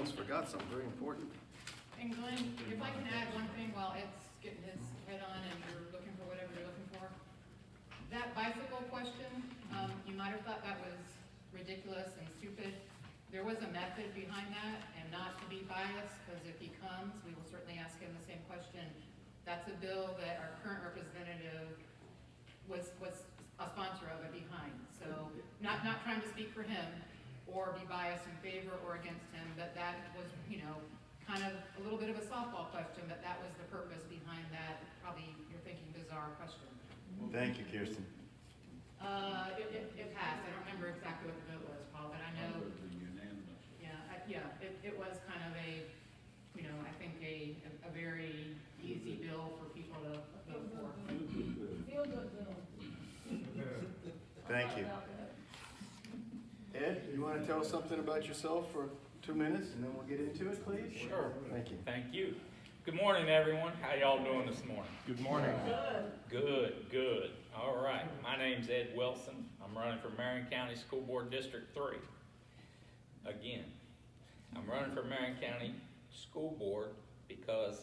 almost forgot something very important. And Glenn, if I can add one thing while Ed's getting his head on and you're looking for whatever you're looking for. That bicycle question, you might have thought that was ridiculous and stupid. There was a method behind that, and not to be biased, because if he comes, we will certainly ask him the same question. That's a bill that our current representative was a sponsor of it behind. So not trying to speak for him or be biased in favor or against him, but that was, kind of a little bit of a softball question, but that was the purpose behind that, probably you're thinking bizarre question. Thank you, Kirsten. It passed. I don't remember exactly what the vote was, Paul, but I know. It was kind of a, I think a very easy bill for people to vote for. Feel good bill. Thank you. Ed, you want to tell us something about yourself for 2 minutes, and then we'll get into it, please? Sure. Thank you. Thank you. Good morning, everyone. How y'all doing this morning? Good morning. Good. All right. My name's Ed Wilson. I'm running for Marion County School Board District 3. Again, I'm running for Marion County School Board because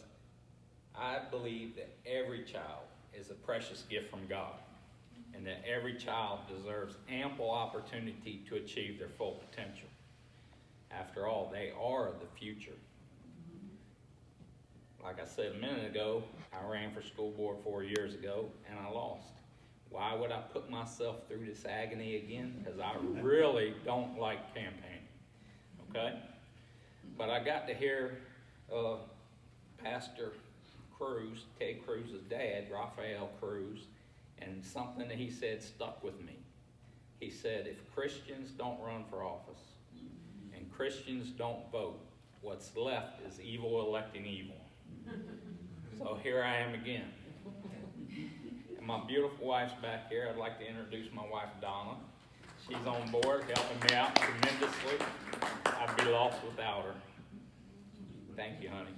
I believe that every child is a precious gift from God, and that every child deserves ample opportunity to achieve their full potential. After all, they are the future. Like I said a minute ago, I ran for school board 4 years ago, and I lost. Why would I put myself through this agony again? Because I really don't like campaigning, okay? But I got to hear Pastor Cruz, Ted Cruz's dad, Rafael Cruz, and something that he said stuck with me. He said, if Christians don't run for office and Christians don't vote, what's left is evil electing evil. So here I am again. And my beautiful wife's back here. I'd like to introduce my wife, Donna. She's on board, helping me out tremendously. I'd be lost without her. Thank you, honey.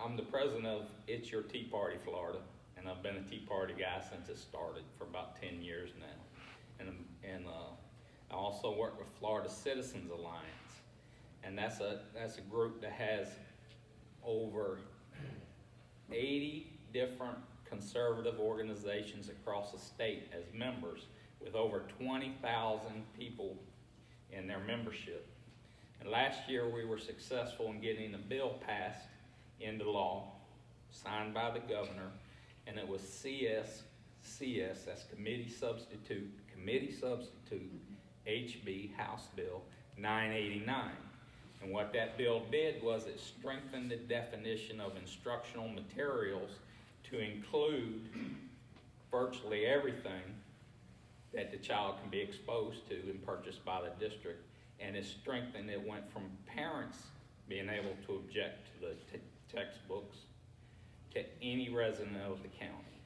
I'm the president of It's Your Tea Party, Florida, and I've been a Tea Party guy since it started for about 10 years now. And I also work with Florida Citizens Alliance, and that's a group that has over 80 different conservative organizations across the state as members, with over 20,000 people in their membership. And last year we were successful in getting a bill passed into law, signed by the governor, and it was CS, that's Committee Substitute HB House Bill 989. And what that bill did was it strengthened the definition of instructional materials to include virtually everything that the child can be exposed to and purchased by the district. And it strengthened, it went from parents being able to object to the textbooks to any resident of the county.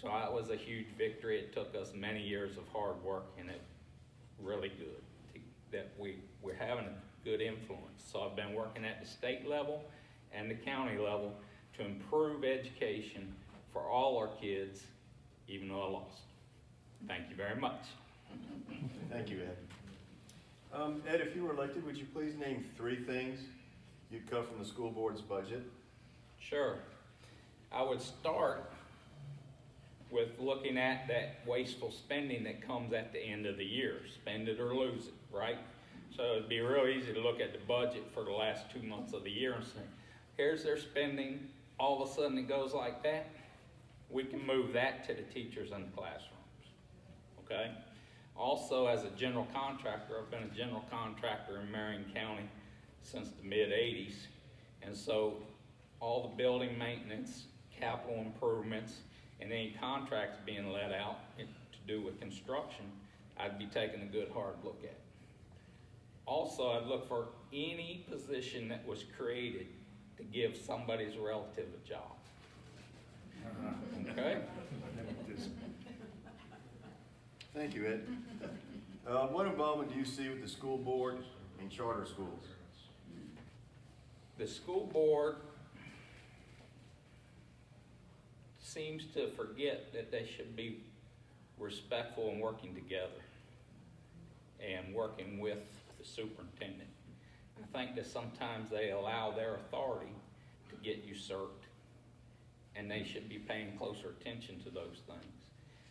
So that was a huge victory. It took us many years of hard work, and it really good that we're having a good influence. So I've been working at the state level and the county level to improve education for all our kids, even though I lost. Thank you very much. Thank you, Ed. Ed, if you were elected, would you please name 3 things you'd cut from the school board's budget? Sure. I would start with looking at that wasteful spending that comes at the end of the year. Spend it or lose it, right? So it'd be real easy to look at the budget for the last 2 months of the year and say, here's their spending, all of a sudden it goes like that. We can move that to the teachers in the classrooms, okay? Also, as a general contractor, I've been a general contractor in Marion County since the mid-'80s, and so all the building maintenance, capital improvements, and any contracts being let out to do with construction, I'd be taking a good hard look at. Also, I'd look for any position that was created to give somebody's relative a job. Okay? Thank you, Ed. What involvement do you see with the school board and charter schools? The school board seems to forget that they should be respectful and working together. and working with the superintendent. I think that sometimes they allow their authority to get usurped, and they should be paying closer attention to those things.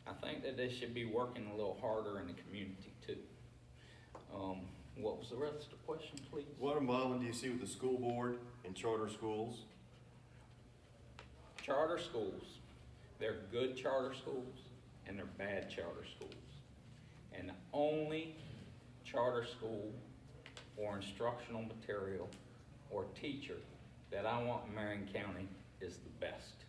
I think that they should be working a little harder in the community too. What was the rest of the question, please? What involvement do you see with the school board and charter schools? Charter schools, they're good charter schools and they're bad charter schools. And the only charter school or instructional material or teacher that I want in Marion County is the best.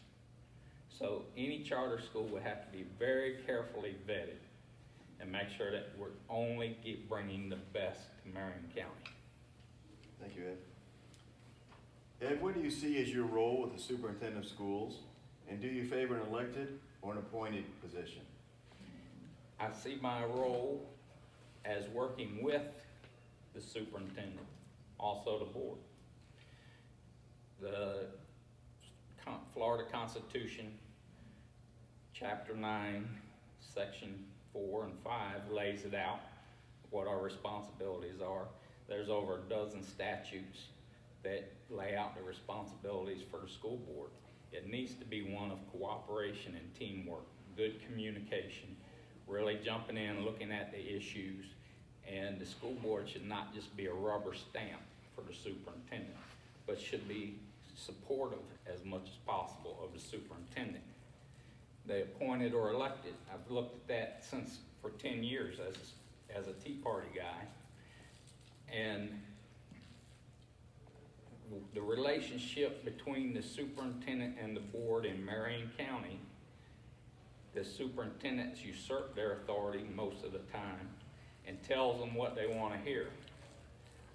So any charter school would have to be very carefully vetted and make sure that we're only bringing the best to Marion County. Thank you, Ed. Ed, what do you see as your role with the superintendent of schools? And do you favor an elected or an appointed position? I see my role as working with the superintendent, also the board. The Florida Constitution, Chapter 9, Section 4 and 5 lays it out, what our responsibilities are. There's over a dozen statutes that lay out the responsibilities for the school board. It needs to be one of cooperation and teamwork, good communication, really jumping in, looking at the issues, and the school board should not just be a rubber stamp for the superintendent, but should be supportive as much as possible of the superintendent. They appointed or elected. I've looked at that since for 10 years as a Tea Party guy. And the relationship between the superintendent and the board in Marion County, the superintendents usurp their authority most of the time and tells them what they want to hear.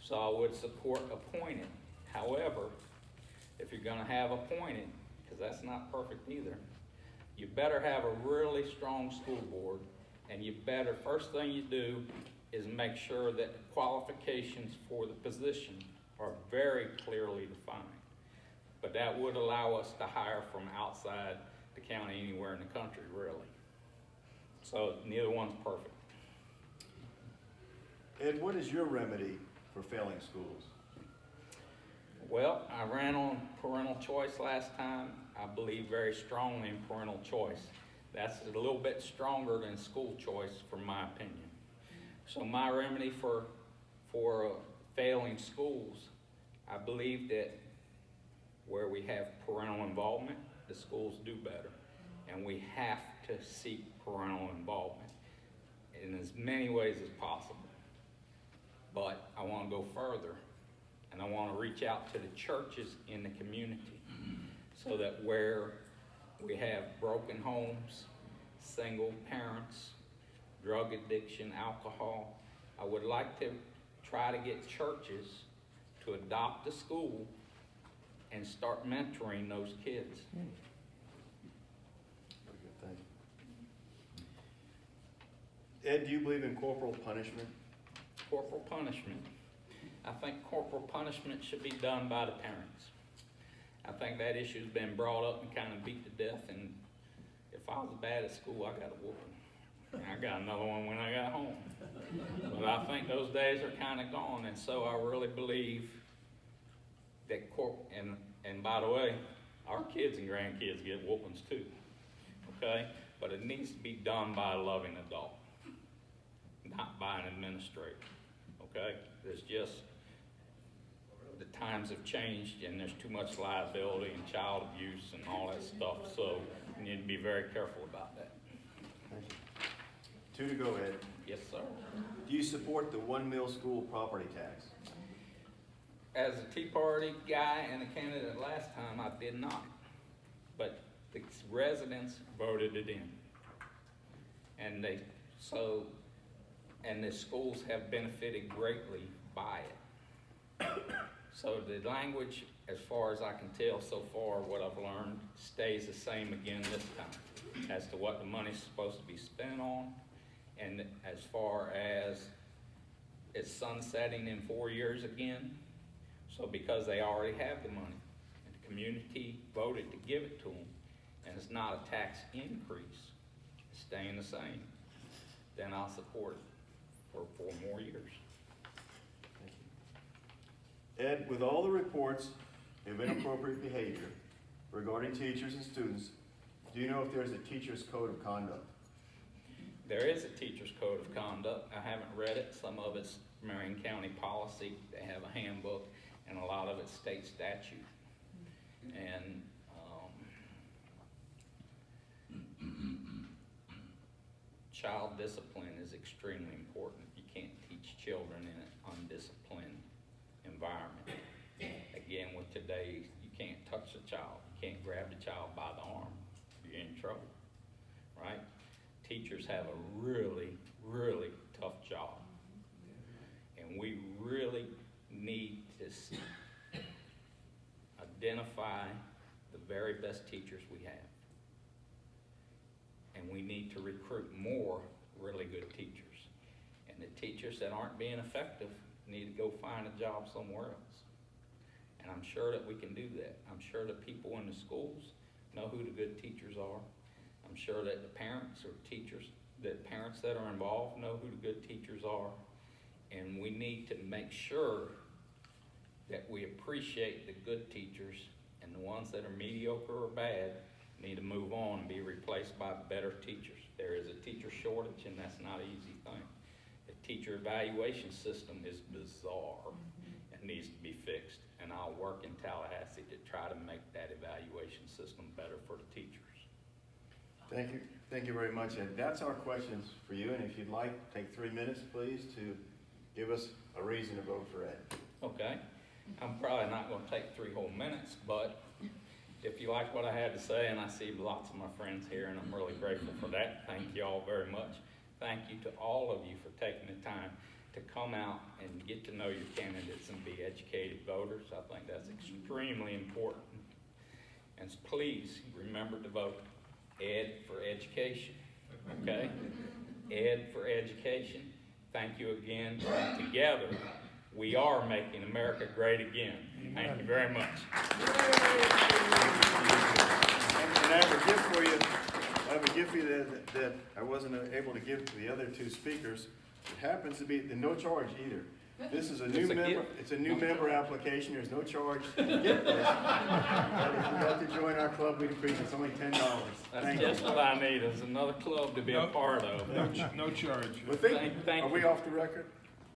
So I would support appointed. However, if you're going to have appointed, because that's not perfect either, you better have a really strong school board, and you better, first thing you do is make sure that the qualifications for the position are very clearly defined. But that would allow us to hire from outside the county anywhere in the country, really. So neither one's perfect. Ed, what is your remedy for failing schools? Well, I ran on parental choice last time. I believe very strongly in parental choice. That's a little bit stronger than school choice, from my opinion. So my remedy for failing schools, I believe that where we have parental involvement, the schools do better. And we have to seek parental involvement in as many ways as possible. But I want to go further, and I want to reach out to the churches in the community so that where we have broken homes, single parents, drug addiction, alcohol, I would like to try to get churches to adopt the school and start mentoring those kids. Very good, thank you. Ed, do you believe in corporal punishment? Corporal punishment. I think corporal punishment should be done by the parents. I think that issue's been brought up and kind of beat to death, and if I was bad at school, I got a whooping. And I got another one when I got home. But I think those days are kind of gone, and so I really believe that and by the way, our kids and grandkids get whoopings too, okay? But it needs to be done by a loving adult, not by an administrator, okay? There's just, the times have changed and there's too much liability and child abuse and all that stuff, so you need to be very careful about that. Thank you. 2 to go, Ed. Yes, sir. Do you support the one mill school property tax? As a Tea Party guy and a candidate last time, I did not. But the residents voted it in. And the schools have benefited greatly by it. So the language, as far as I can tell so far, what I've learned, stays the same again this time as to what the money's supposed to be spent on. And as far as it's sunsetting in 4 years again, so because they already have the money, and the community voted to give it to them, and it's not a tax increase, it's staying the same, then I'll support it. for 4 more years. Thank you. Ed, with all the reports of inappropriate behavior regarding teachers and students, do you know if there's a teacher's code of conduct? There is a teacher's code of conduct. I haven't read it. Some of it's Marion County policy. They have a handbook, and a lot of it's state statute. And child discipline is extremely important. You can't teach children in an undisciplined environment. Again, with today, you can't touch a child. You can't grab the child by the arm. You're in trouble, right? Teachers have a really, really tough job. And we really need to identify the very best teachers we have. And we need to recruit more really good teachers. And the teachers that aren't being effective need to go find a job somewhere else. And I'm sure that we can do that. I'm sure that people in the schools know who the good teachers are. I'm sure that the parents or teachers, that parents that are involved know who the good teachers are. And we need to make sure that we appreciate the good teachers, and the ones that are mediocre or bad need to move on and be replaced by better teachers. There is a teacher shortage, and that's not an easy thing. The teacher evaluation system is bizarre and needs to be fixed, and I'll work in Tallahassee to try to make that evaluation system better for the teachers. Thank you very much, Ed. That's our questions for you, and if you'd like, take 3 minutes, please, to give us a reason to vote for Ed. Okay, I'm probably not gonna take 3 whole minutes, but if you like what I had to say, and I see lots of my friends here, and I'm really grateful for that, thank you all very much. Thank you to all of you for taking the time to come out and get to know your candidates and be educated voters. I think that's extremely important. And please remember to vote Ed for education, okay? Ed for education. Thank you again. Together, we are making America great again. Thank you very much. And I have a gift for you. I have a gift for you that I wasn't able to give to the other 2 speakers. It happens to be no charge either. This is a new It's a member. gift. It's a new member application. There's no charge to get this. But if you'd like to join our club, we'd appreciate it. It's only $10. That's Thank just you. what I need, is another club to be a part of. No charge. Well, Thank are we you. off the record?